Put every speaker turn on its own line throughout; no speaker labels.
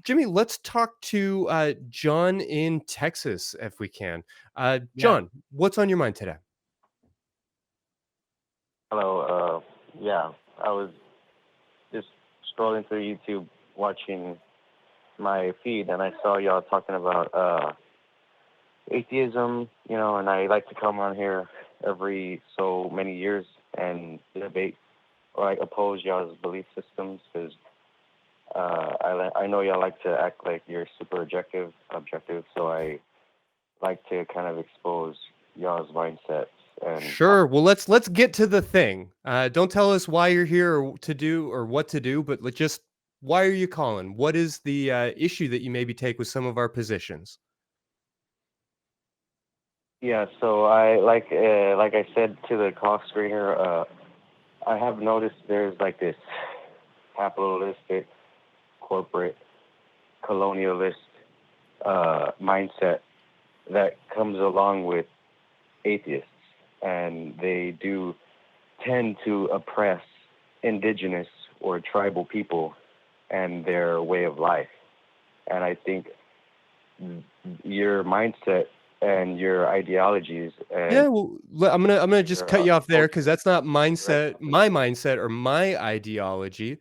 Jimmy, let's talk to John in Texas if we can.
Yeah.
John, what's on your mind today?
Hello. Yeah, I was just scrolling through YouTube, watching my feed, and I saw y'all talking about atheism. And I like to come on here every so many years and debate or like oppose y'all's belief systems because I know y'all like to act like you're super objective. So I like to kind of expose y'all's mindsets and
Sure. Well, let's get to the thing. Don't tell us why you're here or to do or what to do, but just why are you calling? What is the issue that you maybe take with some of our positions?
yeah. So I like I said to the call screener, I have noticed there's like this capitalistic, corporate, colonialist mindset that comes along with atheists, and they do tend to oppress indigenous or tribal people and their way of life. And I think your mindset and your ideologies and
Yeah, well, I'm gonna just
your
cut you off there
culture
because that's not
directly.
my mindset or my ideology.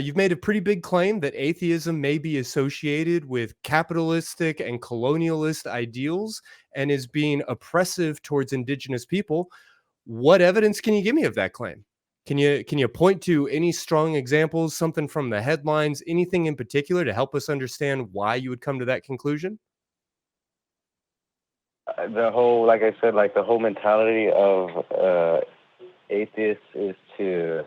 You've made a pretty big claim that atheism may be associated with capitalistic and colonialist ideals and is being oppressive towards indigenous people. What evidence can you give me of that claim? Can you point to any strong examples, something from the headlines, anything in particular to help us understand why you would come to that conclusion?
The whole, like I said, like the whole mentality of atheists is to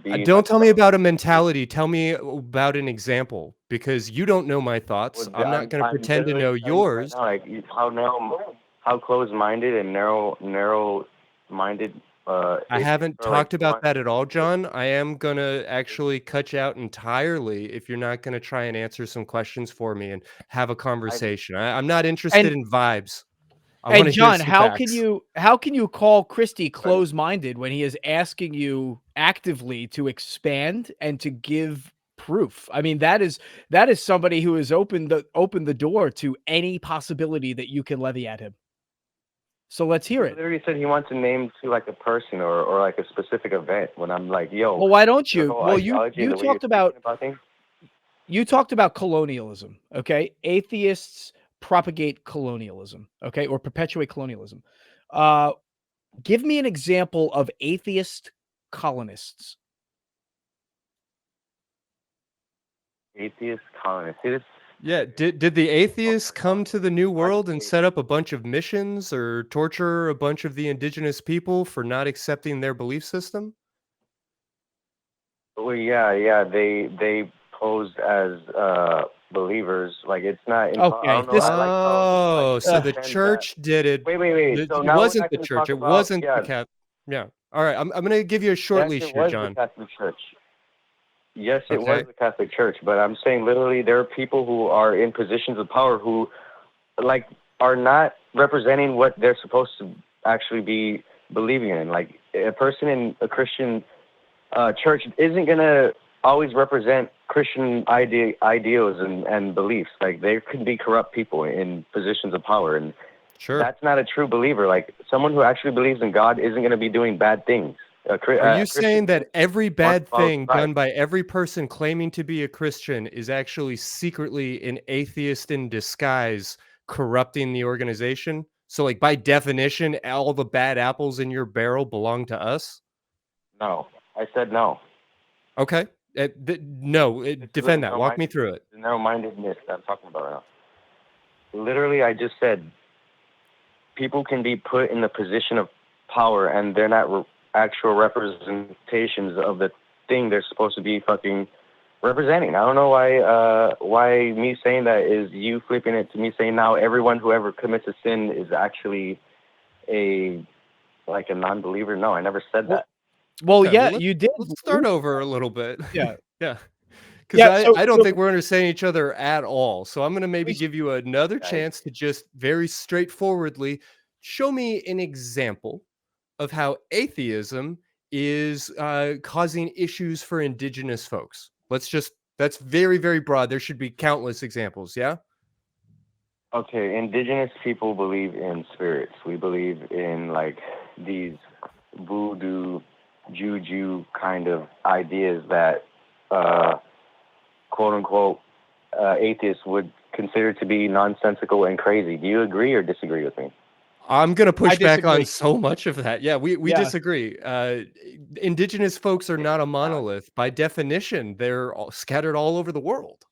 be
Don't
like
tell me about a mentality. Tell me about an example because you don't know my thoughts. I'm not going to
I'm
pretend to know
literally telling you right
yours.
now, like how narrow, how close-minded and narrow-minded
I
atheists
haven't
are. Like
talked about that at all, John. I am going to actually cut you out entirely if you're not going to try and answer some questions for me and have a
I
conversation. I'm not interested
And
in vibes. I want
and
to hear
John,
some
how can
facts.
you call Christy close-minded when he is asking you actively to expand and to give proof? I mean, that is somebody who has opened the door to any possibility that you can levy at him. So let's
he
hear it.
literally said he wants a name to like a person or like a specific event. When I'm like, yo,
Well, why don't
your
you?
whole
Well, you
ideology and
you
the way you're
talked about
speaking about things.
you talked about colonialism, okay? Atheists propagate colonialism, okay, or perpetuate colonialism. Uh, Give me an example of atheist colonists.
Atheist colonists. See, this
Yeah, did the atheists come to the New World and
actually,
set up a bunch of missions or torture a bunch of the indigenous people for not accepting their belief system?
well, yeah. They posed as believers. Like it's not. I
Okay,
don't know.
this
I like how like
Oh,
you
so
uh,
the
pretend that.
church did it.
Wait. So
It
now we're
wasn't
not
the
going to
church.
talk
It
about.
wasn't the
Yeah.
cat. Yeah. All right. I'm gonna give you a short
Yes,
leash
it
here,
was the
John.
Catholic Church. Yes, it was
Okay.
the Catholic Church. But I'm saying literally, there are people who are in positions of power who like are not representing what they're supposed to actually be believing in. Like a person in a Christian church isn't gonna always represent Christian ideals and beliefs. Like there can be corrupt people in positions of power, and
Sure.
that's not a true believer. Like someone who actually believes in God isn't gonna be doing bad things.
Are you
A Christian
saying that every
wants to
bad
follow
thing
Christ.
done by every person claiming to be a Christian is actually secretly an atheist in disguise corrupting the organization? So, like, by definition, all the bad apples in your barrel belong to us?
No, I said no.
Okay. No,
This is
defend that. Walk me through it.
the narrow-mindedness that I'm talking about right now. Literally, I just said people can be put in the position of power, and they're not actual representations of the thing they're supposed to be fucking representing. I don't know why me saying that is you flipping it to me saying now everyone who ever commits a sin is actually a like a non-believer. No, I never said
well,
that.
well,
Okay,
yeah,
well,
you did.
let's start over a little bit.
Yeah,
Yeah. Because
yeah.
I,
So,
I don't
so
think we're understanding each other at all. So I'm going to maybe
please,
give you another
I
chance to just very straightforwardly show me an example of how atheism is causing issues for indigenous folks. Let's just That's very, very broad. There should be countless examples. Yeah.
Okay, indigenous people believe in spirits. We believe in like these voodoo, juju kind of ideas that, quote unquote, atheists would consider to be nonsensical and crazy. Do you agree or disagree with me?
I'm going to
I
push back on
disagree.
so much of that. Yeah, we
Yeah.
disagree. Indigenous folks are not a monolith. By definition, they're scattered all over the world.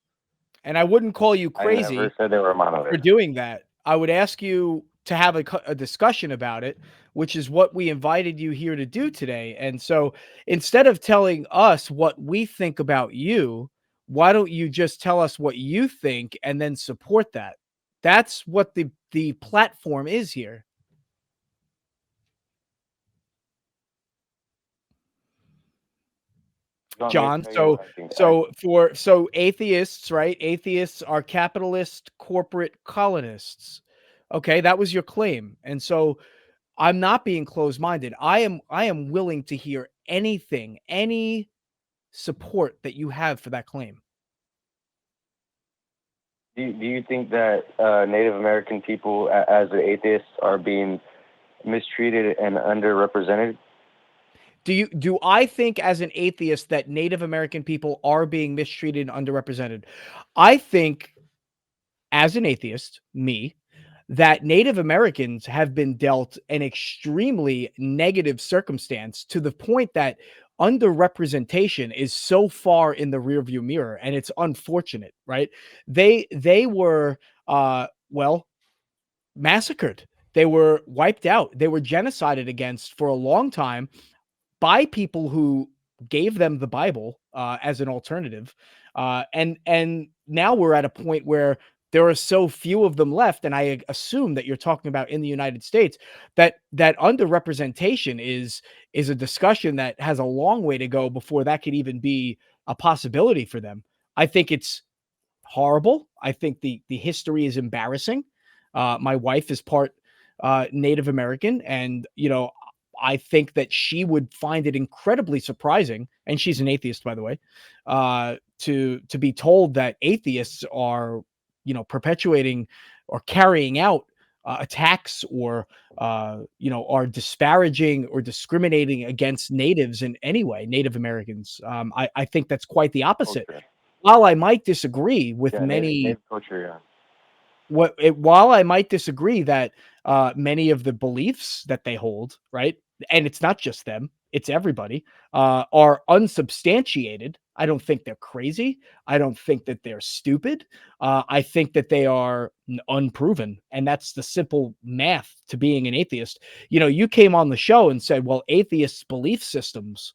And I wouldn't call you
I never
crazy
said they were a
for
monolith.
doing that. I would ask you to have a discussion about it, which is what we invited you here to do today. And so instead of telling us what we think about you, why don't you just tell us what you think and then support that? That's what the platform is here.
You want me to
John,
tell you
so
what I think?
so atheists, right? Atheists are capitalist corporate colonists. Okay, that was your claim. And so I'm not being closed-minded. I am willing to hear anything, any support that you have for that claim.
Do you think that Native American people, as atheists, are being mistreated and underrepresented?
Do I think as an atheist that Native American people are being mistreated and underrepresented? I think as an atheist, me, that Native Americans have been dealt an extremely negative circumstance to the point that underrepresentation is so far in the rearview mirror, and it's unfortunate, right? They were well, massacred. They were wiped out. They were genocided against for a long time by people who gave them the Bible as an alternative. And now we're at a point where there are so few of them left, and I assume that you're talking about in the United States, that underrepresentation is a discussion that has a long way to go before that could even be a possibility for them. I think it's horrible. I think the history is embarrassing. My wife is part Native American, and I think that she would find it incredibly surprising, and she's an atheist, by the way, to be told that atheists are, perpetuating or carrying out attacks or, are disparaging or discriminating against natives in any way, Native Americans. I think that's quite the opposite.
Culture.
While I might disagree with
Yeah,
many
Native culture, yeah.
while I might disagree that many of the beliefs that they hold, right, and it's not just them, it's everybody, are unsubstantiated. I don't think they're crazy. I don't think that they're stupid. I think that they are unproven, and that's the simple math to being an atheist. You came on the show and said, "Well, atheists' belief systems,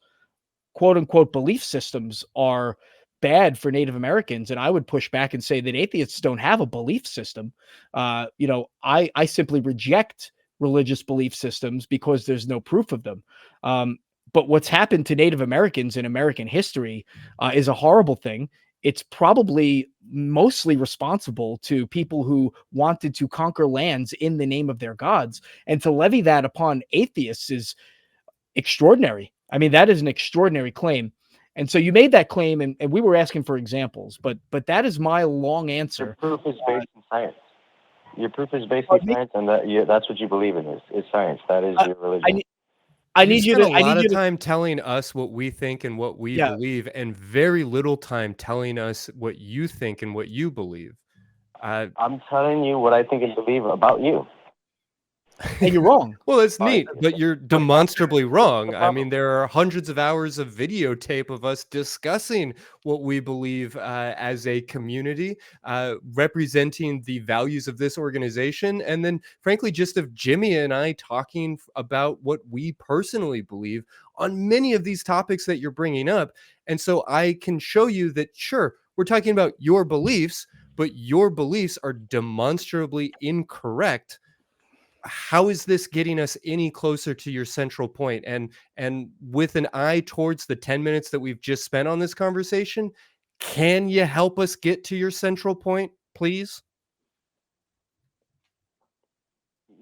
quote unquote, belief systems, are bad for Native Americans." And I would push back and say that atheists don't have a belief system. I simply reject religious belief systems because there's no proof of them. But what's happened to Native Americans in American history is a horrible thing. It's probably mostly responsible to people who wanted to conquer lands in the name of their gods, and to levy that upon atheists is extraordinary. I mean, that is an extraordinary claim. And so you made that claim, and we were asking for examples, but that is my long
Your
answer.
proof is based in science. Your proof is based
Pardon
in
me?
science, and that's what you believe in is science. That is
I,
your
I
religion.
need I
You
need you
spent a
to
lot of time telling us what we think and what we
yeah.
believe, and very little time telling us what you think and what you believe.
I'm telling you what I think and believe about you.
And you're wrong.
Well, it's
All right.
neat, but you're
What's
demonstrably
the
wrong. I
problem?
mean, there are hundreds of hours of videotape of us discussing what we believe as a community, representing the values of this organization, and then, frankly, just of Jimmy and I talking about what we personally believe on many of these topics that you're bringing up. And so I can show you that, sure, we're talking about your beliefs, but your beliefs are demonstrably incorrect. How is this getting us any closer to your central point? And with an eye towards the 10 minutes that we've just spent on this conversation, can you help us get to your central point, please?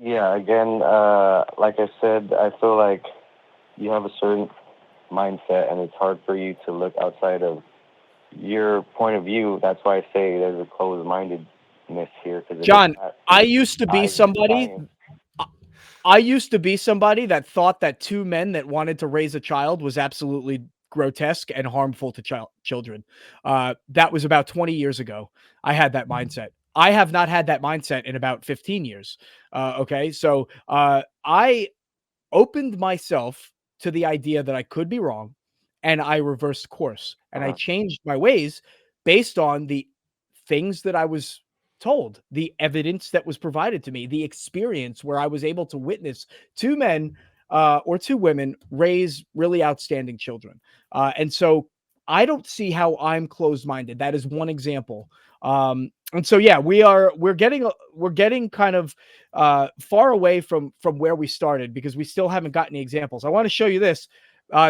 Yeah, again, like I said, I feel like you have a certain mindset, and it's hard for you to look outside of your point of view. That's why I say there's a closed-mindedness here. Because
John, I used to be somebody. I used to be somebody that thought that two men that wanted to raise a child was absolutely grotesque and harmful to children. That was about 20 years ago. I had that mindset. I have not had that mindset in about 15 years. Okay. So I opened myself to the idea that I could be wrong, and I reversed course and I changed my ways based on the things that I was told, the evidence that was provided to me, the experience where I was able to witness two men or two women raise really outstanding children. And so I don't see how I'm closed-minded. That is one example. And so yeah, we're getting kind of far away from where we started because we still haven't got any examples. I want to show you this.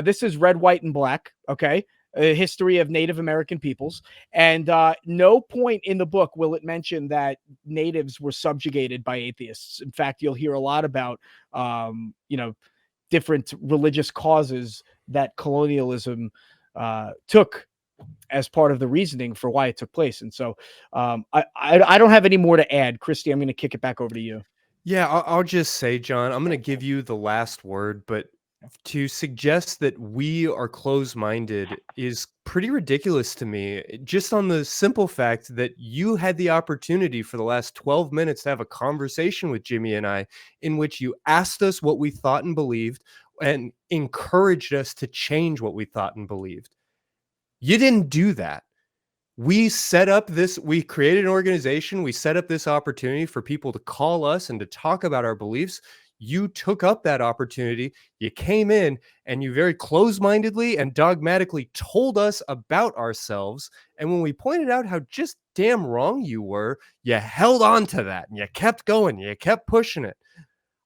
This is Red, White, and Black. Okay. A history of Native American peoples. And no point in the book will it mention that natives were subjugated by atheists. In fact, you'll hear a lot about, different religious causes that colonialism took as part of the reasoning for why it took place. And so I don't have any more to add. Christy, I'm going to kick it back over to you.
Yeah, I'll just say, John, I'm going to give you the last word, but to suggest that we are closed-minded is pretty ridiculous to me, just on the simple fact that you had the opportunity for the last 12 minutes to have a conversation with Jimmy and I, in which you asked us what we thought and believed and encouraged us to change what we thought and believed. You didn't do that. We created an organization, we set up this opportunity for people to call us and to talk about our beliefs. You took up that opportunity, you came in, and you very close-mindedly and dogmatically told us about ourselves. And when we pointed out how just damn wrong you were, you held on to that and you kept going, you kept pushing it.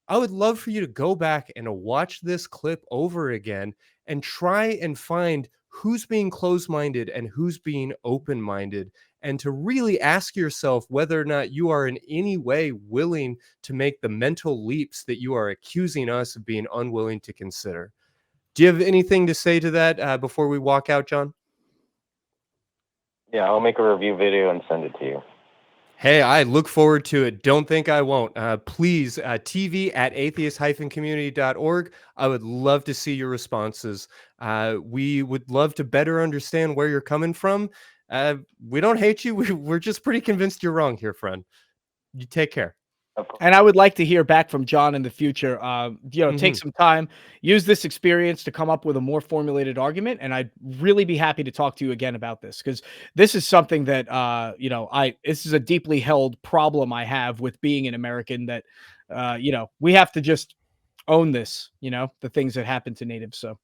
I would love for you to go back and watch this clip over again and try and find who's being closed-minded and who's being open-minded, and to really ask yourself whether or not you are in any way willing to make the mental leaps that you are accusing us of being unwilling to consider. Do you have anything to say to that before we walk out, John?
Yeah, I'll make a review video and send it to you.
Hey, I look forward to it. Don't think I won't. Please, tv@atheist-community.org. I would love to see your responses. We would love to better understand where you're coming from. We don't hate you. We're just pretty convinced you're wrong here, friend. You take care.
And I would like to hear back from John in the future. Take some time, use this experience to come up with a more formulated argument. And I'd really be happy to talk to you again about this, because this is something that, this is a deeply held problem I have with being an American, that, we have to just own this, the things that happen to natives. So